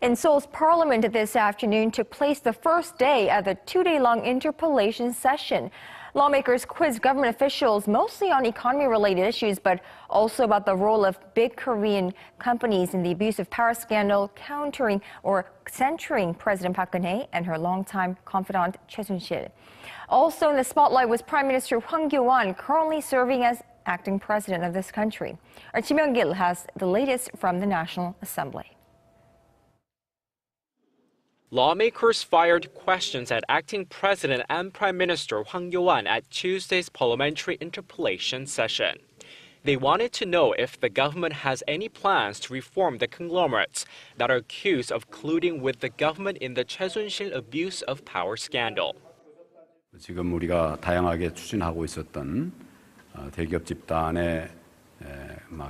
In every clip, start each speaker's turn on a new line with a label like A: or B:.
A: In Seoul's parliament this afternoon took place the first day of the two-day-long interpellation session. Lawmakers quizzed government officials mostly on economy-related issues, but also about the role of big Korean companies in the abuse of power scandal, countering or centering President Park Geun-hye and her longtime confidant Choi Soon-sil. Also in the spotlight was Prime Minister Hwang Kyo-ahn, currently serving as acting president of this country. Our Ji Myung-kil has the latest from the National Assembly.
B: Lawmakers fired questions at acting president and Prime Minister Hwang Kyo-ahn at Tuesday's parliamentary interpellation session. They wanted to know if the government has any plans to reform the conglomerates that are accused of colluding with the government in the Choi Soon-sil abuse of power scandal.
C: 지금 우리가 다양하게 추진하고 있었던 대기업 집단의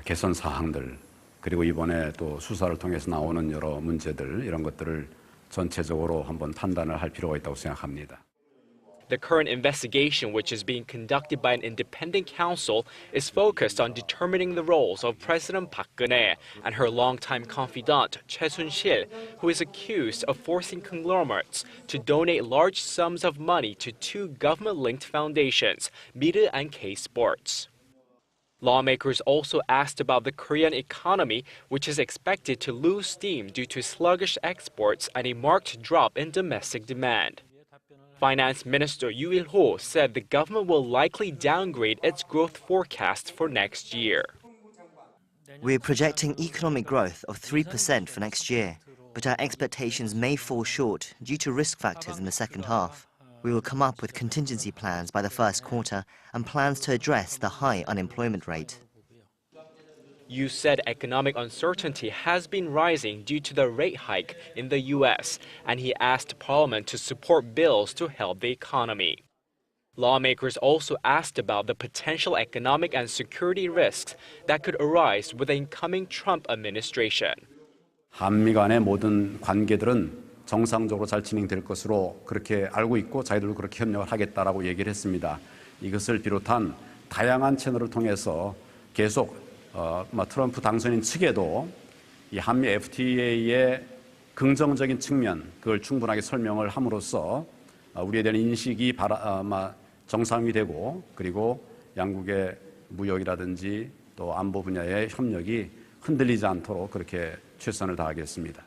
C: 개선 사항들, 그리고 이번에 또 수사를 통해서 나오는 여러 문제들, 이런 것들을 전체적으로 한번 판단을 할 필요가 있다고 생각합니다.
B: The current investigation, which is being conducted by an independent counsel, is focused on determining the roles of President Park Geun-hye and her longtime confidant Choi Soon-sil, who is accused of forcing conglomerates to donate large sums of money to two government-linked foundations, Miru and K-Sports. Lawmakers also asked about the Korean economy, which is expected to lose steam due to sluggish exports and a marked drop in domestic demand. Finance Minister Yoo Il-ho said the government will likely downgrade its growth forecast for next year.
D: We're projecting economic growth of 3% for next year, but our expectations may fall short due to risk factors in the second half. We will come up with contingency plans by the first quarter and plans to address the high unemployment rate.
B: Yoo said economic uncertainty has been rising due to the rate hike in the U.S., and he asked Parliament to support bills to help the economy. Lawmakers also asked about the potential economic and security risks that could arise with the incoming Trump administration.
C: 한미 간의 모든 관계들은 정상적으로 잘 진행될 것으로 그렇게 알고 있고 저희들도 그렇게 협력을 하겠다라고 얘기를 했습니다. 이것을 비롯한 다양한 채널을 통해서 계속 트럼프 당선인 측에도 이 한미 FTA의 긍정적인 측면, 그걸 충분하게 설명을 함으로써 우리에 대한 인식이 정상이 되고, 그리고 양국의 무역이라든지 또 안보 분야의 협력이 흔들리지 않도록 그렇게 최선을 다하겠습니다.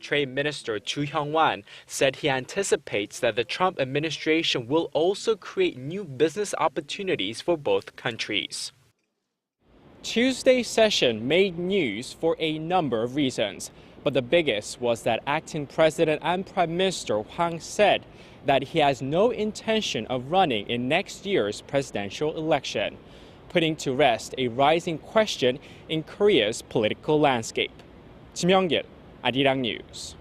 B: Trade Minister Chu Hyung-wan said he anticipates that the Trump administration will also create new business opportunities for both countries. Tuesday's session made news for a number of reasons, but the biggest was that acting president and Prime Minister Hwang said that he has no intention of running in next year's presidential election, putting to rest a rising question in Korea's political landscape. Ji Myung-kil, Arirang News.